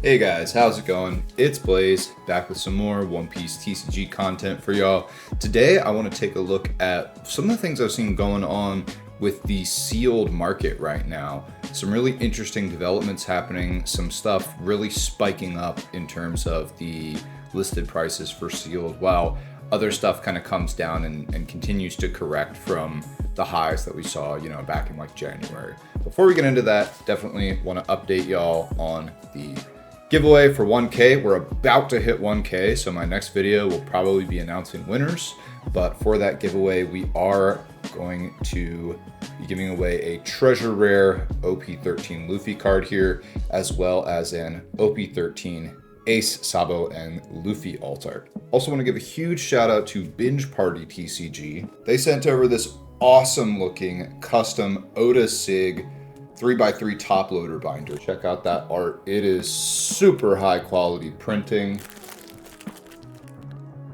Hey guys, how's it going? It's Blaze, back with some more One Piece TCG content for y'all. Today I want to take a look at some of the things I've seen going on with the sealed market right now. Some really interesting developments happening, some stuff really spiking up in terms of the listed prices for sealed, while other stuff kind of comes down and continues to correct from the highs that we saw, back in like January. Before we get into that, definitely want to update y'all on the giveaway for 1K. We're about to hit 1K, so my next video will probably be announcing winners. But for that giveaway, we are going to be giving away a treasure rare OP13 Luffy card here, as well as an OP13 Ace, Sabo, and Luffy alt art. Also want to give a huge shout out to Binge Party TCG. They sent over this awesome looking custom Oda Sig 3x3 top loader binder. Check out that art. It is super high quality printing.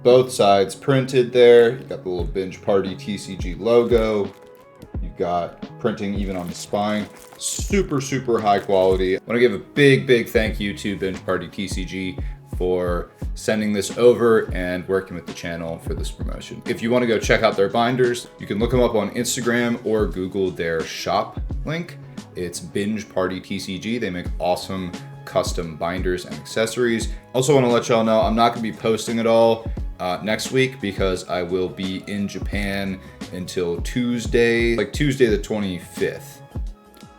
Both sides printed there. You got the little Binge Party TCG logo. You got printing even on the spine. Super high quality. I want to give a big thank you to Binge Party TCG for sending this over and working with the channel for this promotion. If you want to go check out their binders, you can look them up on Instagram or Google their shop link. It's Binge Party TCG. They make awesome custom binders and accessories. Also want to let y'all know I'm not going to be posting it all next week because I will be in Japan until Tuesday the 25th.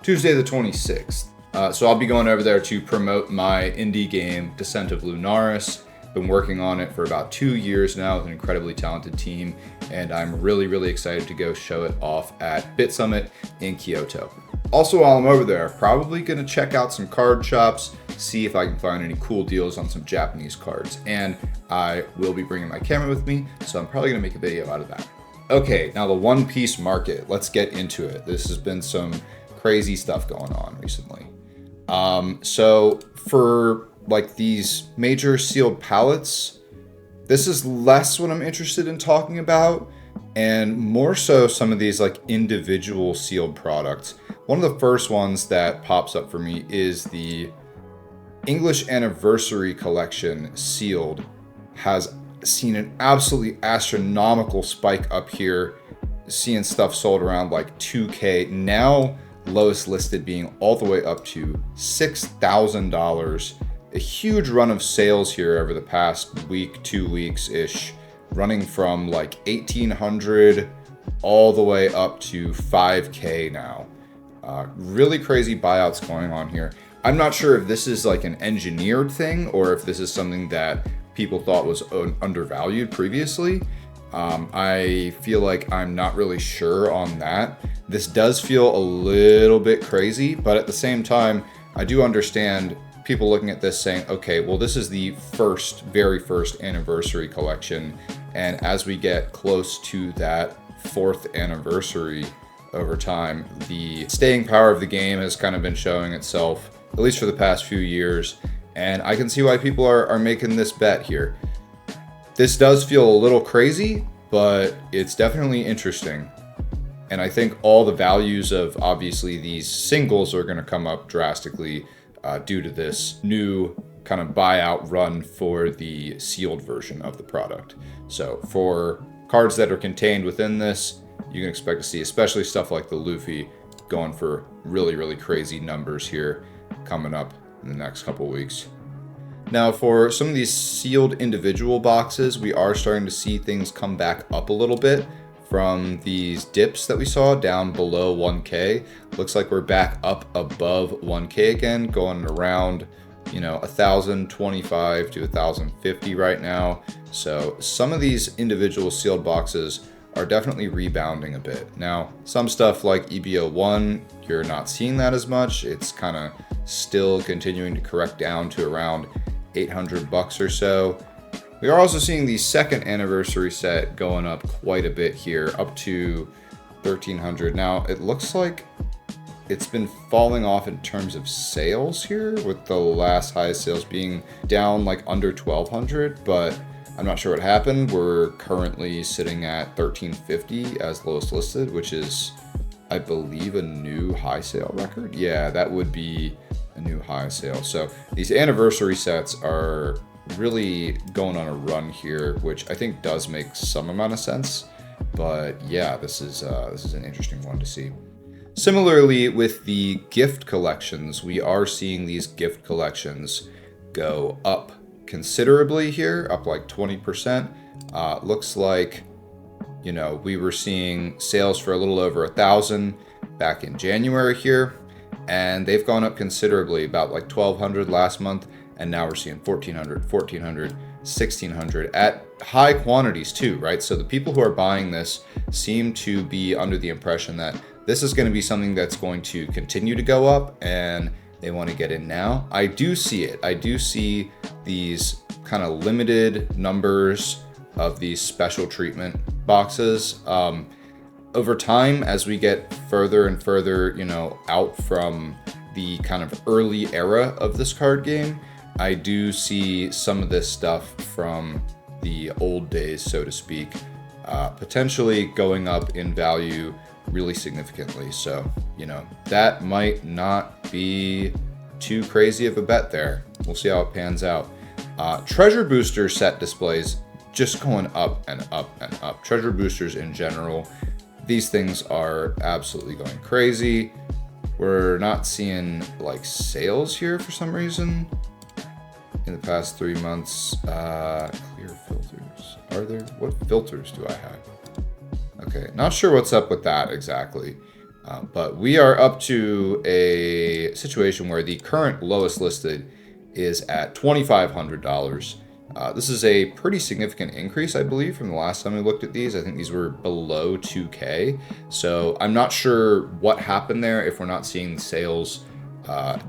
Tuesday the 26th. So I'll be going over there to promote my indie game, Descent of Lunaris. Been working on it for about 2 years now with an incredibly talented team, and I'm really excited to go show it off at Bit Summit in Kyoto. Also, while I'm over there, probably gonna check out some card shops, see if I can find any cool deals on some Japanese cards. And I will be bringing my camera with me, so I'm probably gonna make a video out of that. Okay, now the One Piece market, let's get into it. This has been some crazy stuff going on recently. So for like these major sealed palettes, this is less what I'm interested in talking about, and more so some of these like individual sealed products. One of the first ones that pops up for me is the English Anniversary Collection sealed. Has seen an absolutely astronomical spike up here, seeing stuff sold around like 2K. Now lowest listed being all the way up to $6,000. A huge run of sales here over the past week, 2 weeks-ish, running from like 1,800 all the way up to 5K now. Really crazy buyouts going on here. I'm not sure if this is like an engineered thing or if this is something that people thought was undervalued previously. I feel like I'm not really sure on that. This does feel a little bit crazy, but at the same time, I do understand people looking at this saying, okay, well, this is the very first anniversary collection. And as we get close to that 4th anniversary over time, the staying power of the game has kind of been showing itself, at least for the past few years. And I can see why people are making this bet here. This does feel a little crazy, but it's definitely interesting. And I think all the values of obviously these singles are going to come up drastically due to this new kind of buyout run for the sealed version of the product. So for cards that are contained within this, you can expect to see especially stuff like the Luffy going for really crazy numbers here coming up in the next couple weeks. Now for some of these sealed individual boxes, we are starting to see things come back up a little bit from these dips that we saw down below 1K. Looks like we're back up above 1K again, going around 1,025 to 1,050 right now. So some of these individual sealed boxes are definitely rebounding a bit. Now, some stuff like EVO1, you're not seeing that as much. It's kind of still continuing to correct down to around 800 bucks or so. We are also seeing the 2nd anniversary set going up quite a bit here, up to 1,300. Now, it looks like it's been falling off in terms of sales here, with the last highest sales being down like under 1,200, but I'm not sure what happened. We're currently sitting at 1,350 as lowest listed, which is, I believe, a new high sale record. Yeah, that would be a new high sale. So these anniversary sets are really going on a run here, which I think does make some amount of sense. But yeah, this is an interesting one to see. Similarly, with the gift collections, we are seeing these gift collections go up considerably here, up like 20%. Looks like, you know, we were seeing sales for a little over 1,000 back in January here, and they've gone up considerably, about like 1,200 last month, and now we're seeing 1,400, 1,400, 1,600 at high quantities too, right? So the people who are buying this seem to be under the impression that this is going to be something that's going to continue to go up, and they want to get in now. I do see it. I do see these kind of limited numbers of these special treatment boxes. Over time, as we get further and further, you know, out from the kind of early era of this card game, I do see some of this stuff from the old days, so to speak, potentially going up in value really significantly. So, you know, that might not be too crazy of a bet there. We'll see how it pans out. Treasure booster set displays just going up and up and up. Treasure boosters in general, these things are absolutely going crazy. We're not seeing like sales here for some reason in the past 3 months. Clear filters. Are there? What filters do I have? Okay, not sure what's up with that exactly. But we are up to a situation where the current lowest listed is at $2,500. This is a pretty significant increase, I believe, from the last time we looked at these. I think these were below 2K. So I'm not sure what happened there if we're not seeing the sales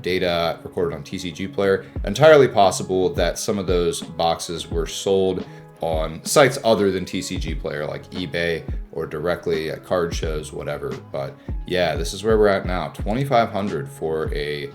data recorded on TCG Player. Entirely possible that some of those boxes were sold on sites other than TCG Player, like eBay or directly at card shows, whatever. But yeah, this is where we're at now. $2,500 for a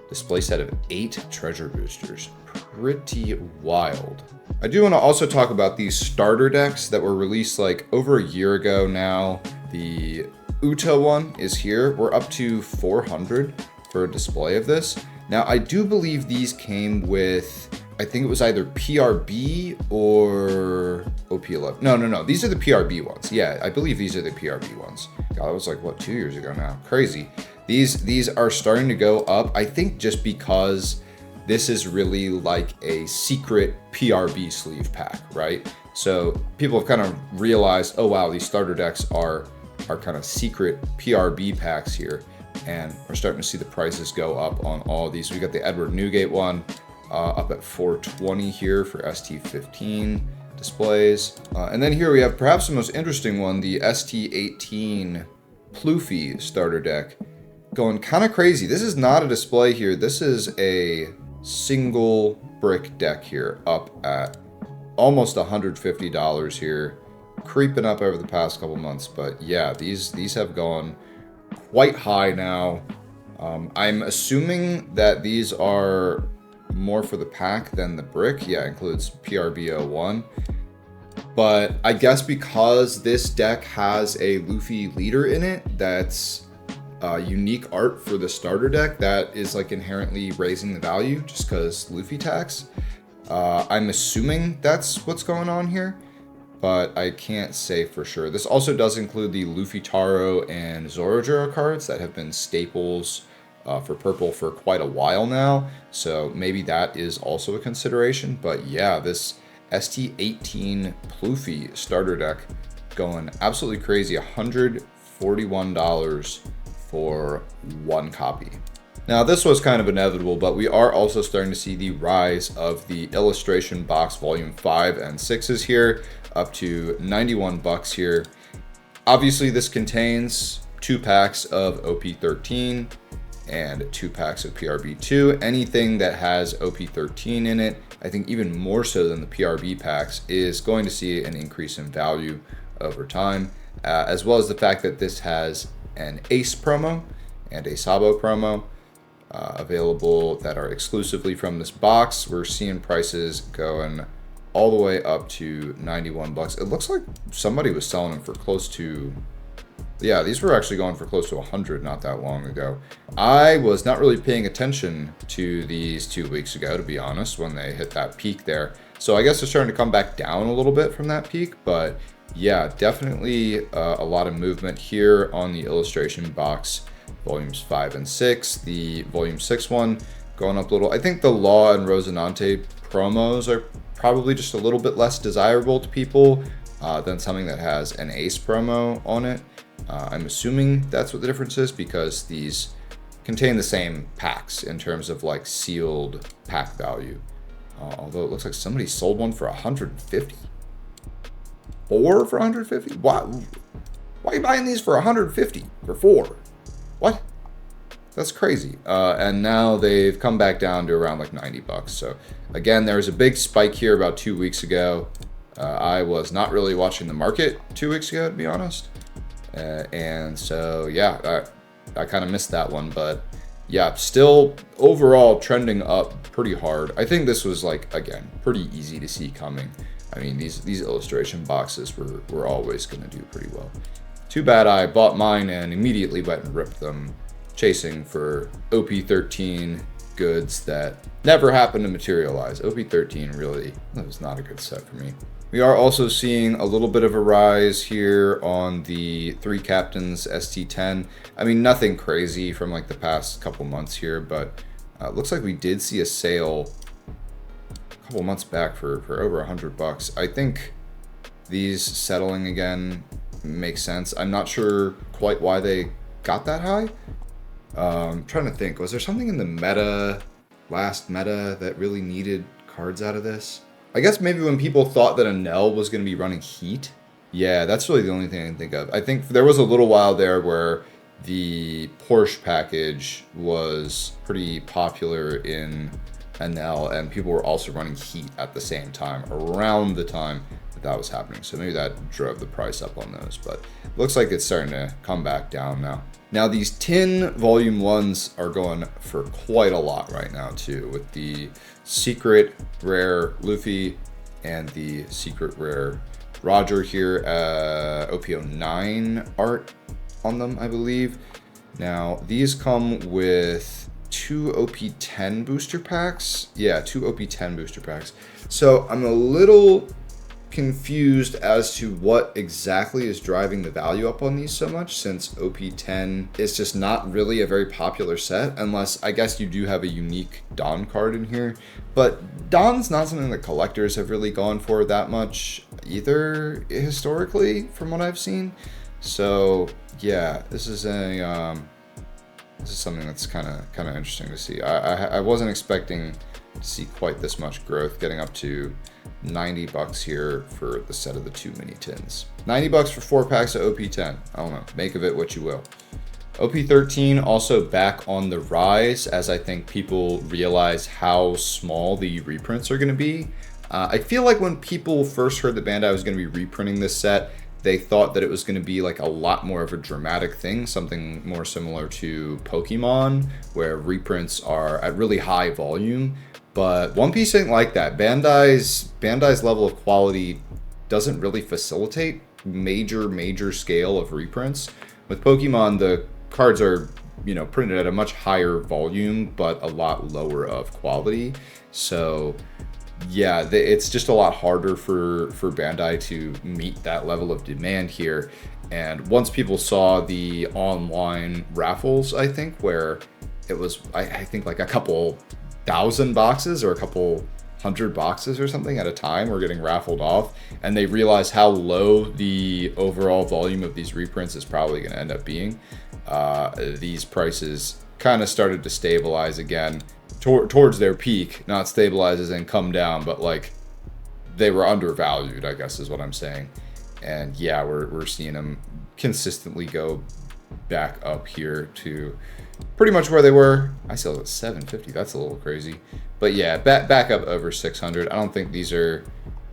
display set of 8 treasure boosters. Pretty wild. I do want to also talk about these starter decks that were released like over a year ago now. The Uta one is here. We're up to 400 for a display of this. Now, I do believe these came with, I think it was either PRB or OP11. No. These are the PRB ones. Yeah, I believe these are the PRB ones. God, that was like, what, 2 years ago now? Crazy. These are starting to go up, I think just because this is really like a secret PRB sleeve pack, right? So people have kind of realized, oh wow, these starter decks are kind of secret PRB packs here. And we're starting to see the prices go up on all of these. We got the Edward Newgate one up at $420 here for ST15 displays. And then here we have perhaps the most interesting one, the ST18 Ploofy starter deck, going kind of crazy. This is not a display here. This is a single brick deck here, up at almost $150 here, creeping up over the past couple months. But yeah, these have gone quite high now. I'm assuming that these are more for the pack than the brick. Yeah, includes PRB01. But I guess because this deck has a Luffy leader in it, that's unique art for the starter deck, that is like inherently raising the value just because Luffy tax. I'm assuming that's what's going on here, but I can't say for sure. This also does include the Luffy Taro and Zorojuro cards that have been staples for purple for quite a while now, so maybe that is also a consideration. But yeah, this ST18 Ploofy starter deck going absolutely crazy, $141 for one copy. Now, this was kind of inevitable, but we are also starting to see the rise of the illustration box volume 5 and 6s here, up to $91 here. Obviously, this contains 2 packs of OP13 and 2 packs of PRB2. Anything that has OP13 in it, I think even more so than the PRB packs, is going to see an increase in value over time, as well as the fact that this has an Ace promo and a Sabo promo available that are exclusively from this box. We're seeing prices going all the way up to $91. It looks like somebody was selling them for close to Yeah, these were actually going for close to 100 not that long ago. I was not really paying attention to these 2 weeks ago, to be honest, when they hit that peak there. So I guess they're starting to come back down a little bit from that peak, but yeah, definitely a lot of movement here on the illustration box, volumes 5 and 6. The volume 6 one going up a little. I think the Law and Rosinante promos are probably just a little bit less desirable to people than something that has an Ace promo on it. I'm assuming that's what the difference is, because these contain the same packs in terms of like sealed pack value. Although it looks like somebody sold one for 150. 4 for 150? Why are you buying these for 150 for 4? What? That's crazy. And now they've come back down to around like 90 bucks. So again, there was a big spike here about 2 weeks ago. I was not really watching the market 2 weeks ago, to be honest. And so, yeah, I kind of missed that one, but yeah, still overall trending up pretty hard. I think this was like, again, pretty easy to see coming. I mean, these illustration boxes were always going to do pretty well. Too bad I bought mine and immediately went and ripped them, chasing for OP13 goods that never happened to materialize. OP13 really, that was not a good set for me. We are also seeing a little bit of a rise here on the 3 Captains ST10. I mean, nothing crazy from like the past couple months here, but looks like we did see a sale a couple months back for over 100 bucks. I think these settling again makes sense. I'm not sure quite why they got that high. I'm trying to think, was there something in the last meta that really needed cards out of this? I guess maybe when people thought that Enel was going to be running Heat. Yeah, that's really the only thing I can think of. I think there was a little while there where the Porsche package was pretty popular in Enel, and people were also running Heat at the same time, around the time that was happening. So maybe that drove the price up on those, but it looks like it's starting to come back down now. Now these tin volume 1s are going for quite a lot right now too, with the secret rare Luffy and the secret rare Roger here, OP09 art on them, I believe. Now these come with 2 OP10 booster packs. Yeah, 2 OP10 booster packs. So I'm a little confused as to what exactly is driving the value up on these so much, since OP10 is just not really a very popular set, unless I guess you do have a unique Dawn card in here. But Dawn's not something that collectors have really gone for that much either, historically, from what I've seen. So yeah, this is something that's kind of interesting to see. I wasn't expecting to see quite this much growth, getting up to 90 bucks here for the set of the 2 mini tins. 90 bucks for 4 packs of OP10. I don't know, make of it what you will. OP13 also back on the rise, as I think people realize how small the reprints are going to be. I feel like when people first heard that Bandai was going to be reprinting this set, they thought that it was going to be like a lot more of a dramatic thing, something more similar to Pokemon, where reprints are at really high volume. But One Piece ain't like that. Bandai's level of quality doesn't really facilitate major scale of reprints. With Pokemon, the cards are, you know, printed at a much higher volume, but a lot lower of quality. So yeah, it's just a lot harder for Bandai to meet that level of demand here. And once people saw the online raffles, I think, where it was, I think like a couple thousand boxes or a couple hundred boxes or something at a time were getting raffled off, and they realized how low the overall volume of these reprints is probably going to end up being, these prices kind of started to stabilize again towards their peak. Not stabilize as in come down, but like they were undervalued, I guess is what I'm saying. And yeah, we're seeing them consistently go back up here to pretty much where they were. I sell at 750. That's a little crazy, but yeah, back up over 600. I don't think these are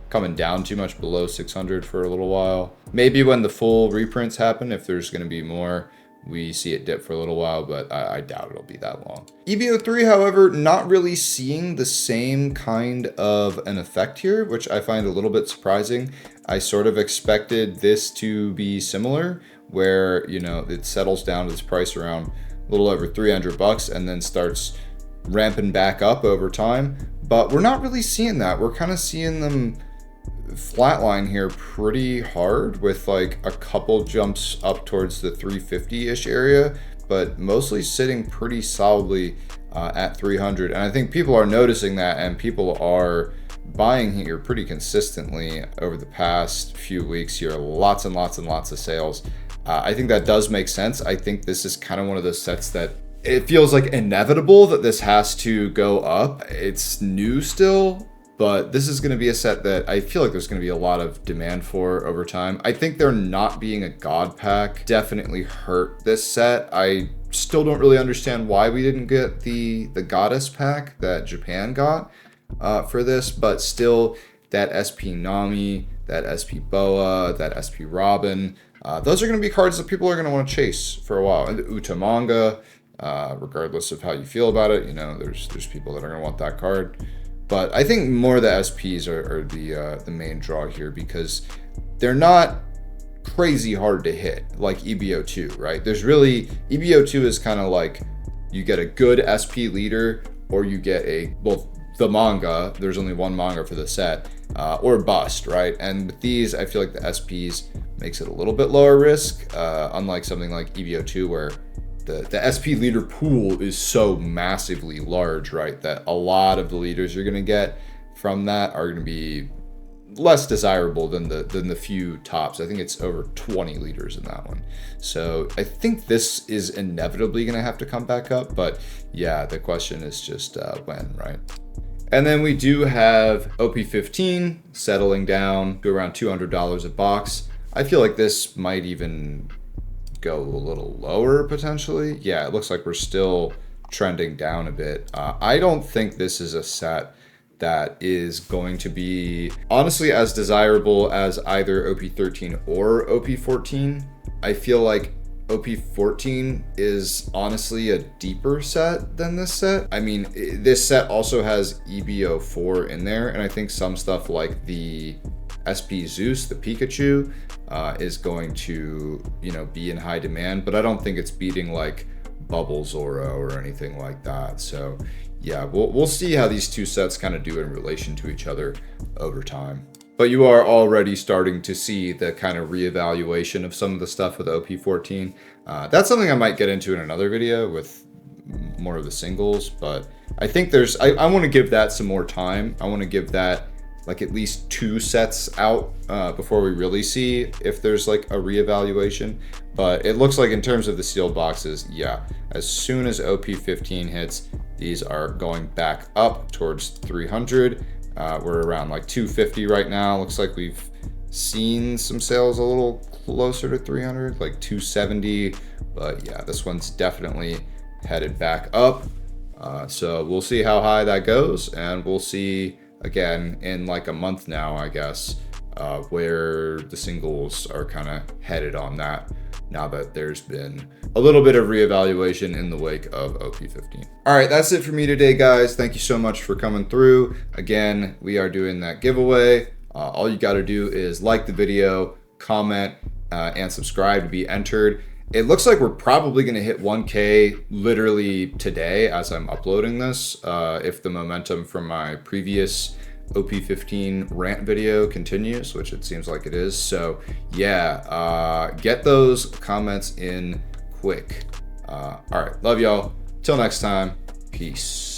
coming down too much below 600 for a little while. Maybe when the full reprints happen, if there's going to be more, we see it dip for a little while, but I doubt it'll be that long. EVO3, however, not really seeing the same kind of an effect here, which I find a little bit surprising. I sort of expected this to be similar, where, you know, it settles down to this price around a little over 300 bucks and then starts ramping back up over time. But we're not really seeing that. We're kind of seeing them flatline here pretty hard with like a couple jumps up towards the 350-ish area, but mostly sitting pretty solidly at 300. And I think people are noticing that, and people are buying here pretty consistently over the past few weeks here. Lots and lots and lots of sales. I think that does make sense. I think this is kind of one of those sets that it feels like inevitable that this has to go up. It's new still, but this is going to be a set that I feel like there's going to be a lot of demand for over time. I think there not being a God pack definitely hurt this set. I still don't really understand why we didn't get the Goddess pack that Japan got for this, but still that SP Nami, that SP Boa, that SP Robin, those are going to be cards that people are going to want to chase for a while. And the Uta manga, regardless of how you feel about it, you know, there's people that are going to want that card. But I think more of the SPs are the main draw here, because they're not crazy hard to hit like EVO2, right? There's really, EVO2 is kind of like you get a good SP leader, or you get the manga, there's only one manga for the set, or bust, right? And with these, I feel like the SPs makes it a little bit lower risk, unlike something like EVO2 where the SP leader pool is so massively large, right, that a lot of the leaders you're going to get from that are going to be less desirable than the few tops. I think it's over 20 leaders in that one. So I think this is inevitably going to have to come back up, but yeah, the question is just when, right? And then we do have OP13 settling down to around $200 a box. I feel like this might even go a little lower potentially. Yeah, it looks like we're still trending down a bit. I don't think this is a set that is going to be honestly as desirable as either OP13 or OP14. I feel like OP14 is honestly a deeper set than this set. I mean, this set also has EVO4 in there, and I think some stuff like the SP Zeus, the Pikachu, is going to, you know, be in high demand, but I don't think it's beating like Bubble Zoro or anything like that. So yeah, we'll see how these two sets kind of do in relation to each other over time. But you are already starting to see the kind of reevaluation of some of the stuff with OP14. That's something I might get into in another video with more of the singles, but I think I want to give that some more time. I want to give that like at least 2 sets out before we really see if there's like a reevaluation. But it looks like in terms of the sealed boxes, yeah, as soon as OP15 hits, these are going back up towards 300. We're around like 250 right now. Looks like we've seen some sales a little closer to 300, like 270. But yeah, this one's definitely headed back up. So we'll see how high that goes, and we'll see again in like a month now, I guess, where the singles are kind of headed on that, now that there's been a little bit of reevaluation in the wake of OP15. All right, that's it for me today, guys. Thank you so much for coming through. Again, we are doing that giveaway. All you got to do is like the video, comment, and subscribe to be entered. It looks like we're probably going to hit 1K literally today as I'm uploading this, if the momentum from my previous OP15 rant video continues, which it seems like it is. So yeah, get those comments in quick. All right, love y'all. Till next time, peace.